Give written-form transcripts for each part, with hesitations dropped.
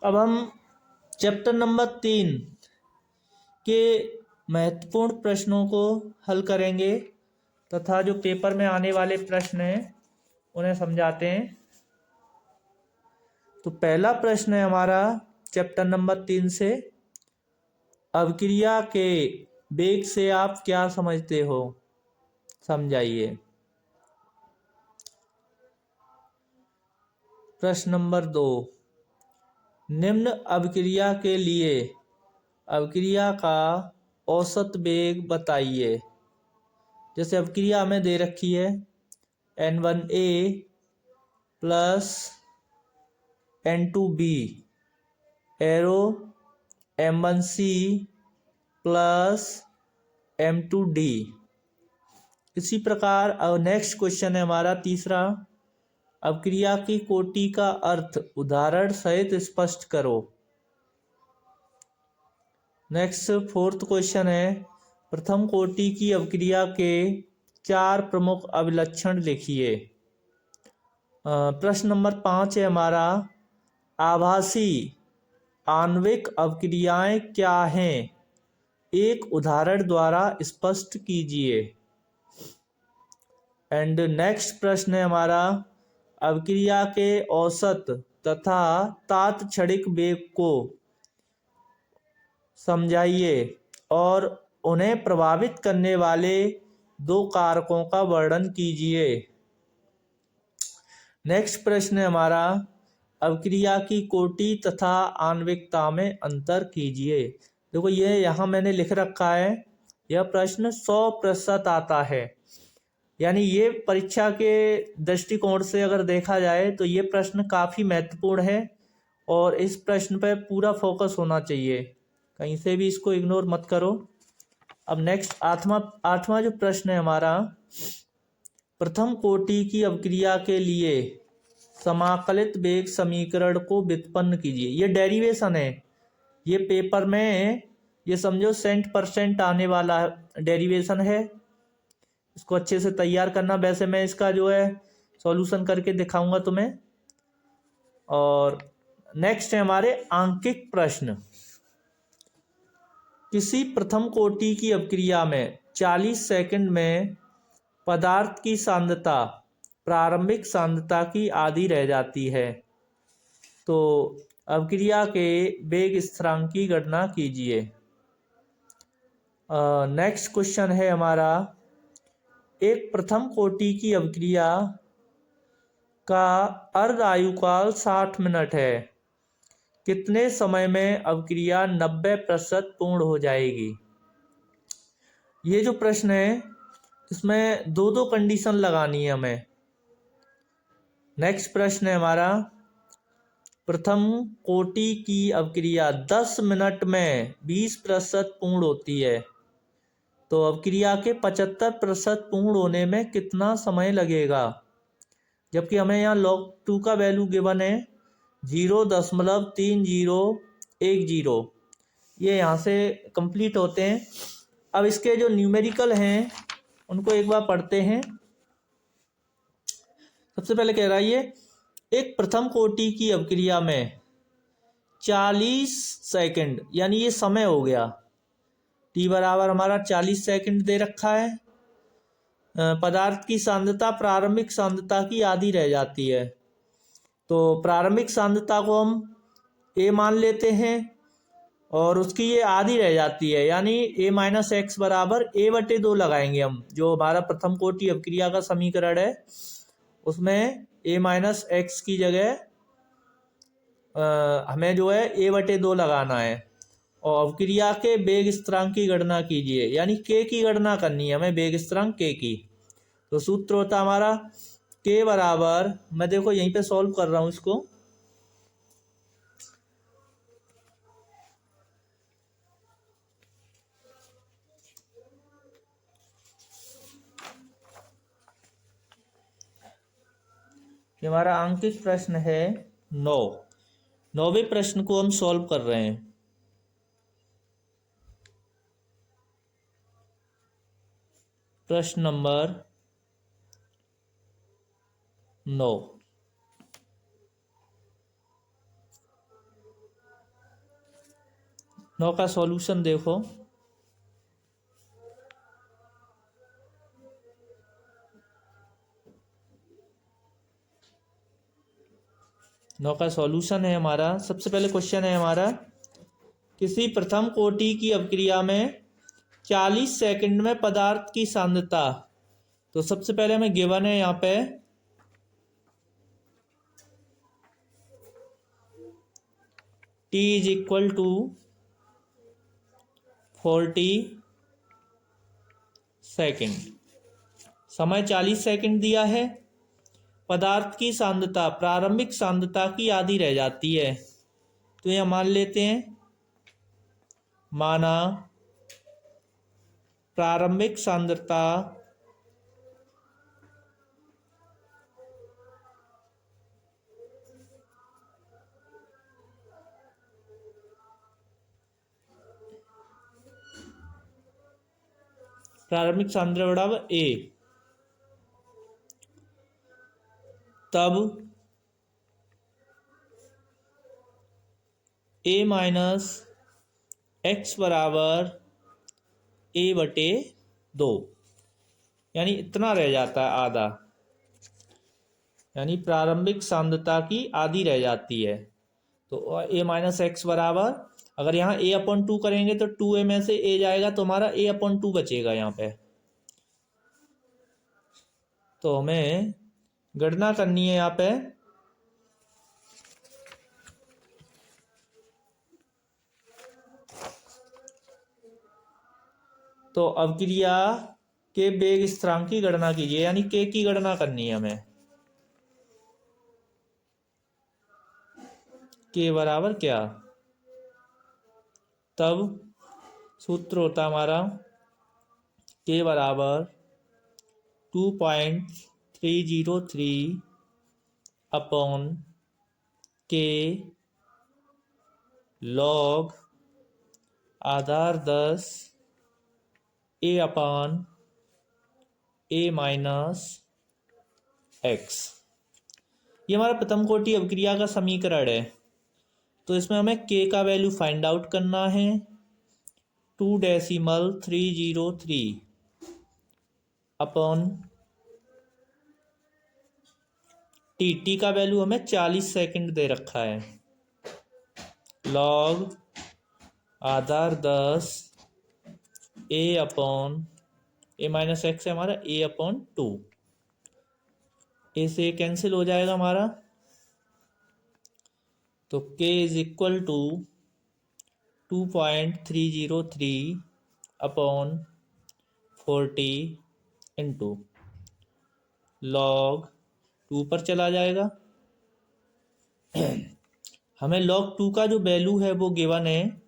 अब हम chapter number 3 के महत्वपूर्ण प्रश्नों को हल करेंगे तथा जो पेपर में आने वाले प्रश्न हैं उन्हें समझाते हैं। तो पहला प्रश्न है हमारा चैप्टर नंबर 3 से, अभिक्रिया के वेग से आप क्या समझते हो, समझाइए। प्रश्न नंबर 2, निम्न अभिक्रिया के लिए अभिक्रिया का औसत वेग बताइए। जैसे अभिक्रिया हमें दे रखी है N1A plus N2B arrow M1C plus M2D। इसी प्रकार अब नेक्स्ट क्वेश्चन है हमारा तीसरा, अभिक्रिया की कोटि का अर्थ उदाहरण सहित स्पष्ट करो। नेक्स्ट फोर्थ क्वेश्चन है, प्रथम कोटि की अभिक्रिया के 4 प्रमुख अभिलक्षण लिखिए। प्रश्न नंबर 5 है हमारा, आभासी आणविक अभिक्रियाएं क्या हैं, एक उदाहरण द्वारा स्पष्ट कीजिए। एंड नेक्स्ट प्रश्न है हमारा, अभिक्रिया के औसत तथा तात्क्षणिक वेग को समझाइए और उन्हें प्रभावित करने वाले 2 कारकों का वर्णन कीजिए। नेक्स्ट प्रश्न है हमारा, अभिक्रिया की कोटि तथा आणविकता में अंतर कीजिए। देखो ये यहाँ मैंने लिख रखा है, यह प्रश्न 100% आता है, यानी ये परीक्षा के दृष्टिकोण से अगर देखा जाए तो ये प्रश्न काफ़ी महत्वपूर्ण है और इस प्रश्न पर पूरा फोकस होना चाहिए, कहीं से भी इसको इग्नोर मत करो। अब नेक्स्ट आठवां जो प्रश्न है हमारा, प्रथम कोटि की अभिक्रिया के लिए समाकलित वेग समीकरण को व्युत्पन्न कीजिए। ये डेरिवेशन है, ये पेपर में ये समझो 100% आने वाला डेरिवेशन है, इसको अच्छे से तैयार करना। वैसे मैं इसका जो है सॉल्यूशन करके दिखाऊंगा तुम्हें। और नेक्स्ट है हमारे आंकिक प्रश्न, किसी प्रथम कोटि की अभिक्रिया में 40 सेकंड में पदार्थ की सांद्रता प्रारंभिक सांद्रता की आधी रह जाती है, तो अभिक्रिया के वेग स्थिरांक की गणना कीजिए। नेक्स्ट क्वेश्चन है हमारा, एक प्रथम कोटि की अभिक्रिया का अर्ध आयुकाल 60 मिनट है, कितने समय में अभिक्रिया 90% पूर्ण हो जाएगी। ये जो प्रश्न है इसमें 2 कंडीशन लगानी है हमें। नेक्स्ट प्रश्न है हमारा, प्रथम कोटि की अभिक्रिया 10 मिनट में 20% पूर्ण होती है, तो अभिक्रिया के 75% पूर्ण होने में कितना समय लगेगा। जबकि हमें यहाँ log 2 का वैल्यू गिवन है 0.3010, ये यहाँ से कंप्लीट होते हैं। अब इसके जो न्यूमेरिकल हैं उनको एक बार पढ़ते हैं। सबसे पहले कह रहा है ये, एक प्रथम कोटि की अभिक्रिया में 40 सेकंड, यानी ये समय हो गया, t बराबर हमारा 40 सेकंड दे रखा है। पदार्थ की सांद्रता प्रारंभिक सांद्रता की आधी रह जाती है, तो प्रारंभिक सांद्रता को हम a मान लेते हैं और उसकी ये आधी रह जाती है, यानी a-x बराबर a/2 लगाएंगे हम। जो हमारा प्रथम कोटि अभिक्रिया का समीकरण है उसमें a-x की जगह हमें जो है a/2 लगाना है और अभिक्रिया के वेग स्थिरांक की गणना कीजिए, यानी k की गणना करनी है हमें, वेग स्थिरांक k की। तो सूत्र होता हमारा k बराबर, मैं देखो यहीं पे सॉल्व कर रहा हूं इसको, हमारा आंकिक प्रश्न है 9वें प्रश्न को हम सॉल्व कर रहे हैं। प्रश्न नंबर 9, 9 का सॉल्यूशन देखो। नौ का सॉल्यूशन है हमारा, सबसे पहले क्वेश्चन है हमारा, किसी प्रथम कोटि की अभिक्रिया में 40 सेकंड में पदार्थ की सांद्रता। तो सबसे पहले हमें गिवन है यहाँ पे T is equal to 40 second, समय 40 सेकंड दिया है। पदार्थ की सांद्रता प्रारंभिक सांद्रता की आधी रह जाती है, तो यह मान लेते हैं, माना प्रारंभिक सांद्रता प्रारंभिक सांद्रता बराबर ए, तब ए माइनस एक्स बराबर ए बटे 2, यानी इतना रह जाता है आधा, यानी प्रारंभिक सांद्रता की आधी रह जाती है। तो ए माइनस एक्स बराबर, अगर यहाँ ए अपॉन 2 करेंगे तो 2a में से ए जाएगा, तो हमारा ए अपॉन 2 बचेगा यहाँ पे। तो हमें गणना करनी है यहाँ पे, तो अभिक्रिया के वेग स्थिरांक की गणना कीजिए, यानी के की गणना करनी है हमें। के बराबर क्या, तब सूत्र होता हमारा के बराबर 2.303 अपॉन के लॉग आधार 10 a upon a minus x. ये हमारा प्रथम कोटि अभिक्रिया का समीकरण है। तो इसमें हमें के का वैल्यू फाइंड आउट करना है, 2.303 अपॉन टी का वैल्यू हमें 40 सेकंड दे रखा है, लॉग आधार 10 a upon a minus x है हमारा ए अपॉन 2, ए से कैंसिल हो जाएगा हमारा, तो k is equal to 2.303 upon 40 into log 2 पर चला जाएगा। हमें log 2 का जो वैल्यू है वो गिवन है,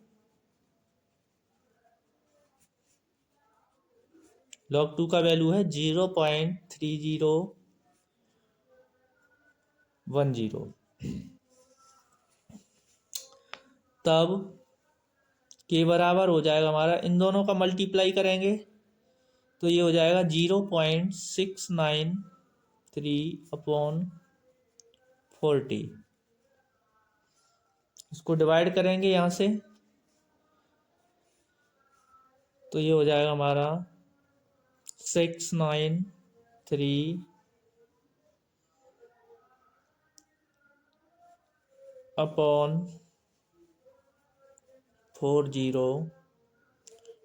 log 2 का वैल्यू है 0.3010, तब के बराबर हो जाएगा हमारा, इन दोनों का मल्टीप्लाई करेंगे तो ये हो जाएगा 0.693 अपॉन 40, इसको डिवाइड करेंगे यहाँ से तो ये हो जाएगा हमारा 693 अपॉन 40,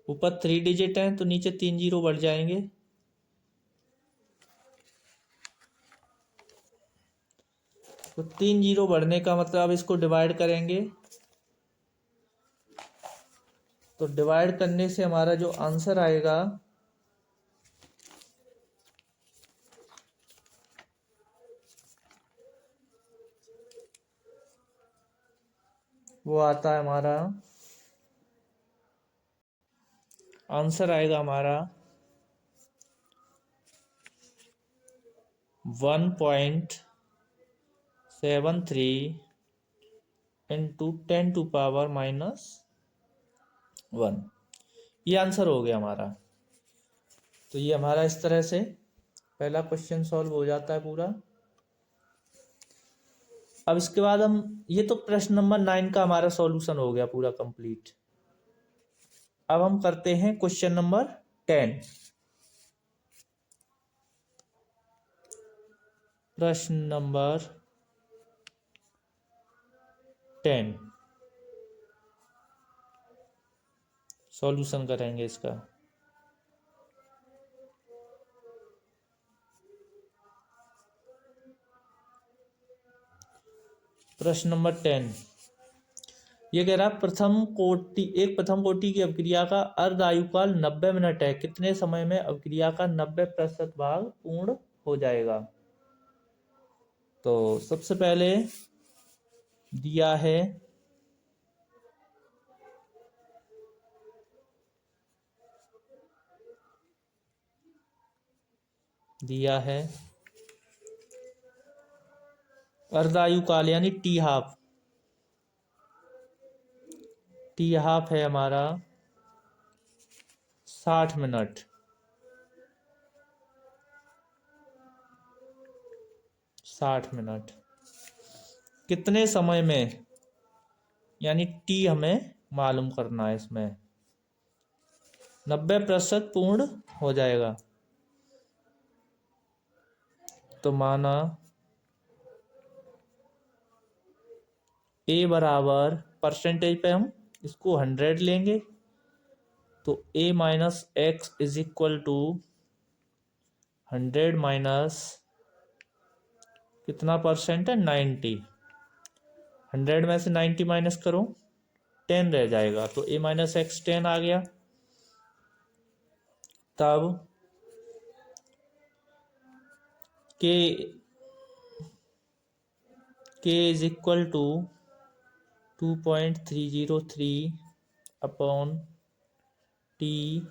ऊपर 3 डिजिट हैं तो नीचे 3 जीरो बढ़ जाएंगे, तो 3 जीरो बढ़ने का मतलब अब इसको डिवाइड करेंगे, तो डिवाइड करने से हमारा जो आंसर आएगा वो आता है हमारा, आंसर आएगा हमारा 1.73 इंटू 10⁻⁻1, ये आंसर हो गया हमारा। तो ये हमारा इस तरह से पहला क्वेश्चन सॉल्व हो जाता है पूरा। अब इसके बाद हम, ये तो प्रश्न नंबर 9 का हमारा सॉल्यूशन हो गया पूरा कंप्लीट। अब हम करते हैं क्वेश्चन नंबर 10। प्रश्न नंबर 10 सॉल्यूशन करेंगे इसका। प्रश्न नंबर 10 ये कह रहा है प्रथम कोटि की अभिक्रिया का अर्ध आयुकाल 90 मिनट है, कितने समय में अभिक्रिया का 90% भाग पूर्ण हो जाएगा। तो सबसे पहले दिया है अर्धायुकाल यानी टी हाफ है हमारा 60 मिनट। 60 मिनट कितने समय में, यानी टी हमें मालूम करना है, इसमें 90% पूर्ण हो जाएगा। तो माना ए बराबर परसेंटेज पे हम इसको 100 लेंगे, तो A minus x is equal to 100 minus कितना परसेंट है 90। 100 में से 90 माइनस करो 10 रह जाएगा, तो ए माइनस एक्स 10 आ गया। तब k is equal to 2.303 upon t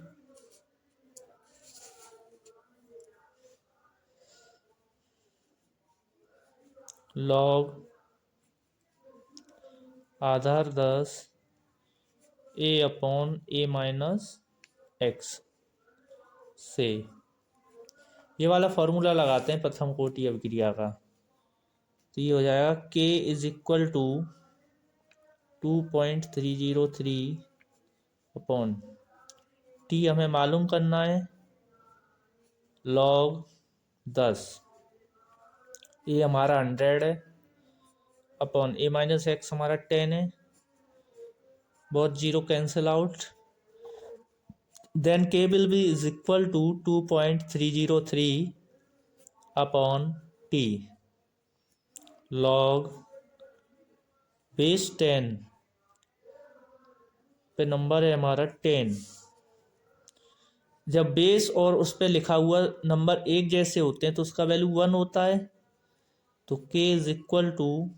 log आधार 10 a upon a minus x से। ये वाला फॉर्मूला लगाते हैं प्रथम कोटि अभिक्रिया का। तो ये हो जाएगा k is equal to 2.303 upon t हमें मालूम करना है लॉग 10, ए हमारा 100 है अपॉन ए माइनस एक्स हमारा 10 है, बहुत zero cancel out. Then k will be is equal to 2.303 upon t log base 10 पे नंबर है हमारा 10। जब बेस और उस पर लिखा हुआ नंबर एक जैसे होते हैं तो उसका वैल्यू 1 होता है। तो k is equal to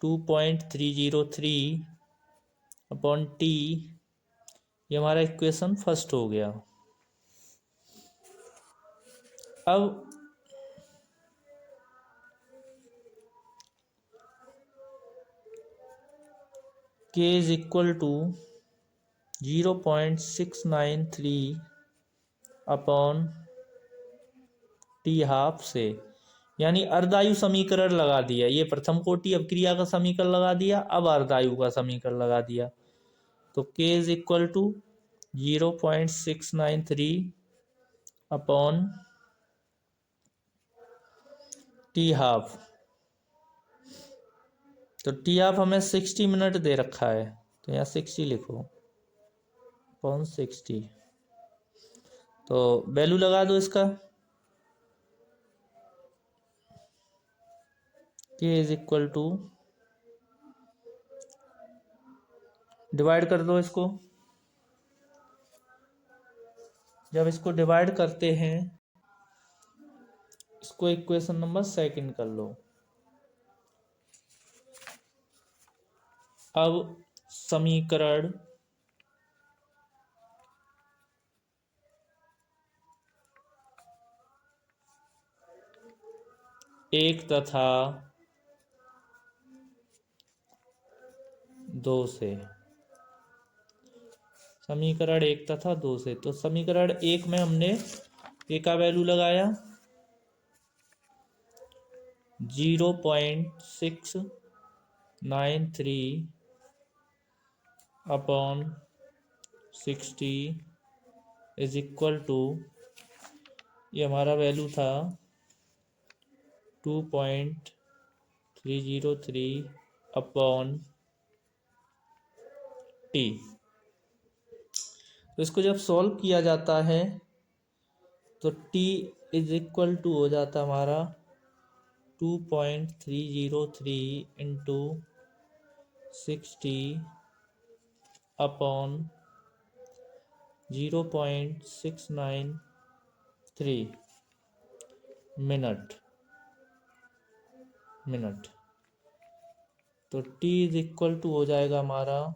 2.303 upon t, ये हमारा इक्वेशन फर्स्ट हो गया। अब k is equal to 0.693 upon t half से, यानी अर्धायु समीकरण लगा दिया। ये प्रथम कोटि अभिक्रिया का समीकरण लगा दिया, अब अर्धायु का समीकरण लगा दिया। तो k is equal to 0.693 upon t half. तो टी हाफ हमें 60 मिनट दे रखा है, तो यहाँ 60 लिखो अपॉन 60। तो वैल्यू लगा दो इसका, के इज इक्वल टू डिवाइड कर दो इसको। जब इसको डिवाइड करते हैं, इसको इक्वेशन नंबर सेकंड कर लो। अब समीकरण एक तथा 2 से, समीकरण 1 तथा 2 से, तो समीकरण 1 में हमने ए का वैल्यू लगाया 0.693 अपॉन 60 इज इक्वल टू, ये हमारा वैल्यू था 2.303 अपॉन टी। तो इसको जब सॉल्व किया जाता है तो t इज इक्वल टू हो जाता हमारा 2.303 इंटू 60 अपॉन 0.693 मिनट। तो t इज इक्वल टू हो जाएगा हमारा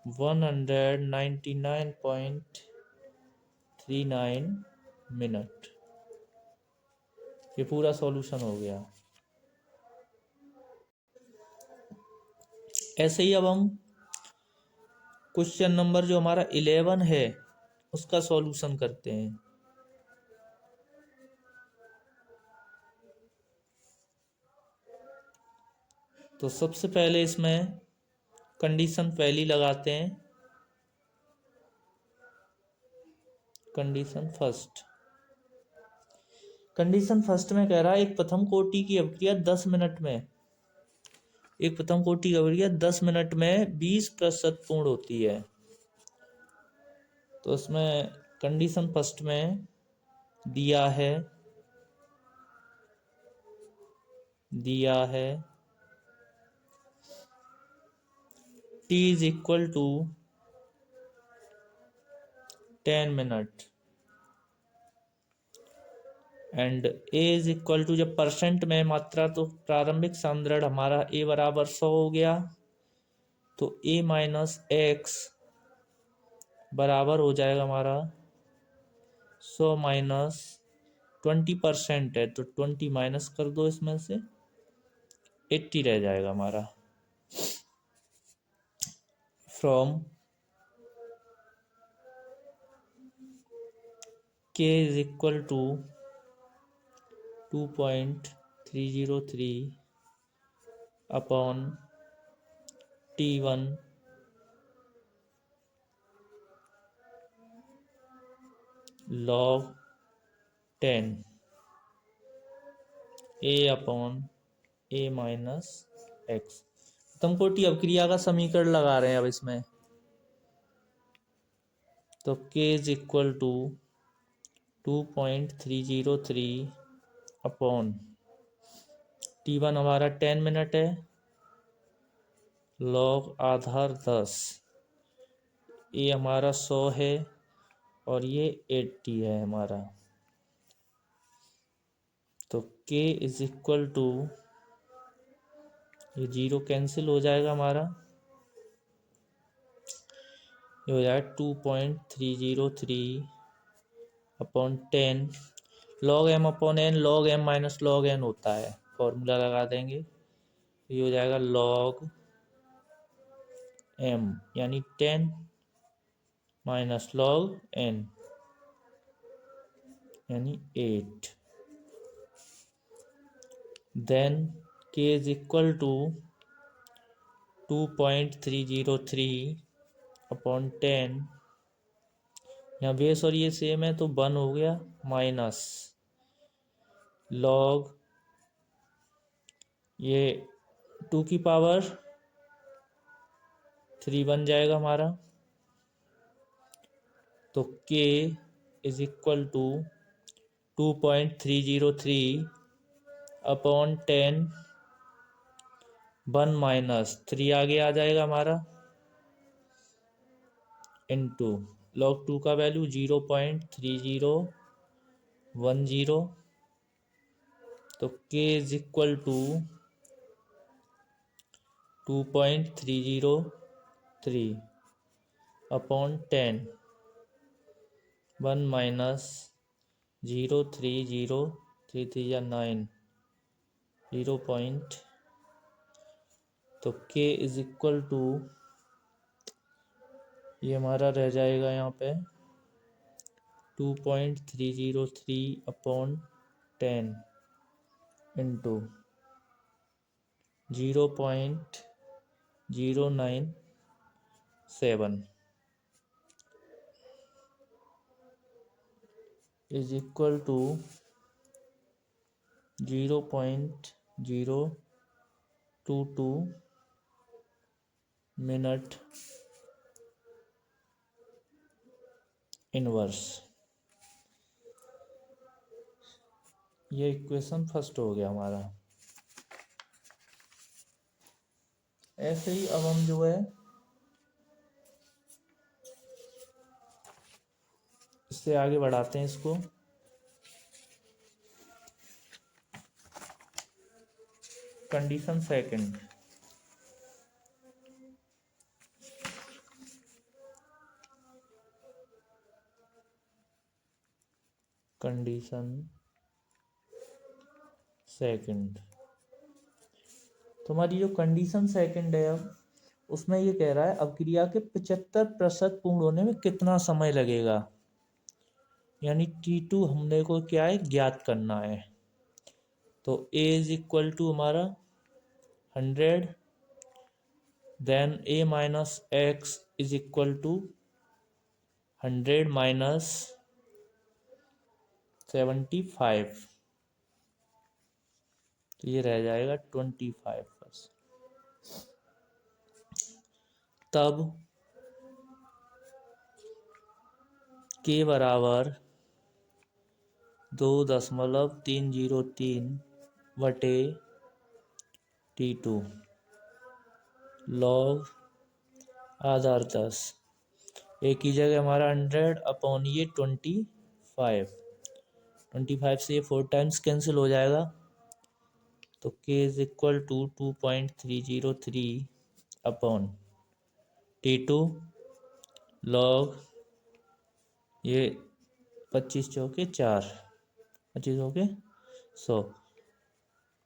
199.39 मिनट। ये पूरा सॉल्यूशन हो गया। ऐसे ही अब हम क्वेश्चन नंबर जो हमारा 11 है उसका सॉल्यूशन करते हैं। तो सबसे पहले इसमें कंडीशन पहली लगाते हैं, कंडीशन फर्स्ट में कह रहा है एक प्रथम कोटि की अभिक्रिया 10 मिनट में, एक प्रथम कोटि की अभिक्रिया 10 मिनट में 20% पूर्ण होती है। तो उसमें कंडीशन फर्स्ट में दिया है t is equal to 10 minute and a is equal to, जब परसेंट में मात्रा तो प्रारंभिक सांद्रण हमारा a बराबर 100 हो गया, तो a माइनस एक्स बराबर हो जाएगा हमारा 100 माइनस 20% है तो 20 माइनस कर दो, इसमें से 80 रह जाएगा हमारा। From k is equal to 2.303 upon T1 log 10 a upon a minus x. प्रथम कोटि अभिक्रिया का समीकरण लगा रहे हैं अब इसमें। तो k is equal to 2.303 upon T1 हमारा 10 मिनट है, लॉग आधार 10, ये हमारा 100 है और ये 80 है हमारा। तो k इज इक्वल टू, ये 0 कैंसिल हो जाएगा हमारा, ये हो जाएगा 2.303 upon 10 log m upon n, log m minus log n होता है, फॉर्मूला लगा देंगे। ये हो जाएगा लॉग m यानी 10 माइनस लॉग n यानी 8। Then k is equal to 2.303 upon 10, यहाँ बेस और ये सेम है तो 1 हो गया, माइनस लॉग ये 2 की पावर 3 बन जाएगा हमारा। तो k is equal to 2.303 upon 10, 1 minus 3 आगे आ जाएगा हमारा, इनटू लॉग 2 का वैल्यू 0.3010। तो k is equal to 2.303 upon 10, 1 minus 0.3033 या 9 0 पॉइंट। तो k इज इक्वल टू, ये हमारा रह जाएगा यहाँ पे 2.303 upon 10 into 0.097। Is equal to 0.022 minute inverse. ये इक्वेशन फर्स्ट हो गया हमारा। ऐसे ही अब हम जो है इससे आगे बढ़ाते हैं इसको। कंडीशन सेकंड, कंडीशन सेकंड, तो हमारी जो कंडीशन सेकंड है अब उसमें ये कह रहा है अभिक्रिया के 75% पूर्ण होने में कितना समय लगेगा, यानी T2 हमने को क्या है ज्ञात करना है। तो A इज इक्वल टू हमारा 100, then A minus x is equal to 100 minus 75, तो ये रह जाएगा 25%। तब K बराबर 2.303 बटे T2 लॉग आधार 10, एक ही जगह हमारा 100 अपॉन ये 25 से ये 4 टाइम्स कैंसिल हो जाएगा। तो K is equal to 2.303 upon T2 log ये 25 चौके 4, 25 चौके 100,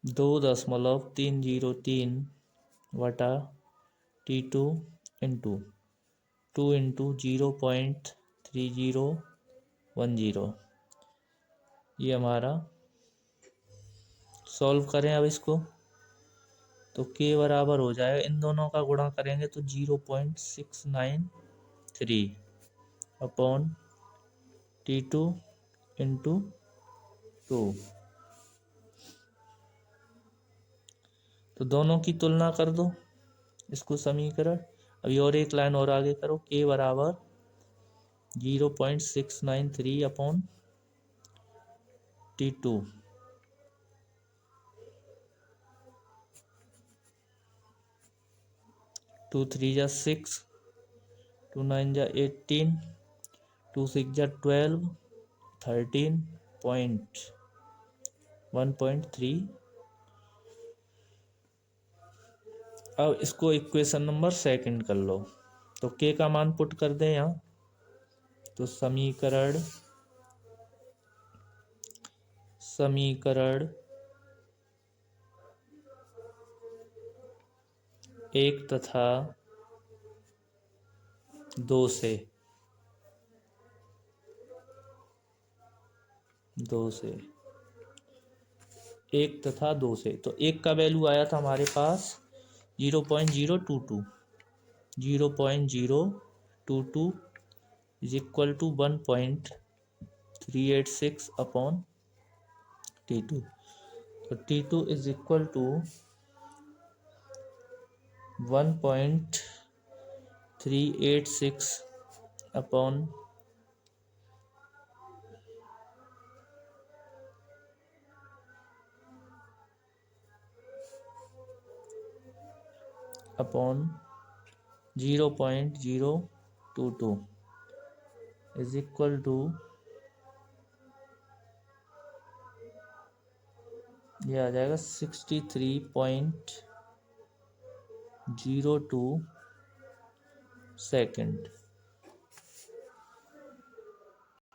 2.303 बटा T2 इंटू 2 इंटू 0.3010, ये हमारा सॉल्व करें अब इसको तो K बराबर हो जाएगा, इन दोनों का गुणा करेंगे तो 0.693 अपॉन T2 इंटू 2, तो दोनों की तुलना कर दो इसको समीकरण। अभी और एक लाइन और आगे करो, K बराबर 0.693 अपॉन T2, 2 3 जा 6, 2 9 जा 18, 2 6 जा 12, 13.1.3। अब इसको इक्वेशन नंबर सेकंड कर लो, तो K का मान पुट कर दें यहाँ, तो समीकरण एक तथा दो से एक तथा दो से, तो एक का वैल्यू आया था हमारे पास 0.022 is equal to 1.386 upon T2, तो T2 is equal to 1.386 upon upon 0.022 is equal to, ये आ जाएगा 63.02 सेकेंड।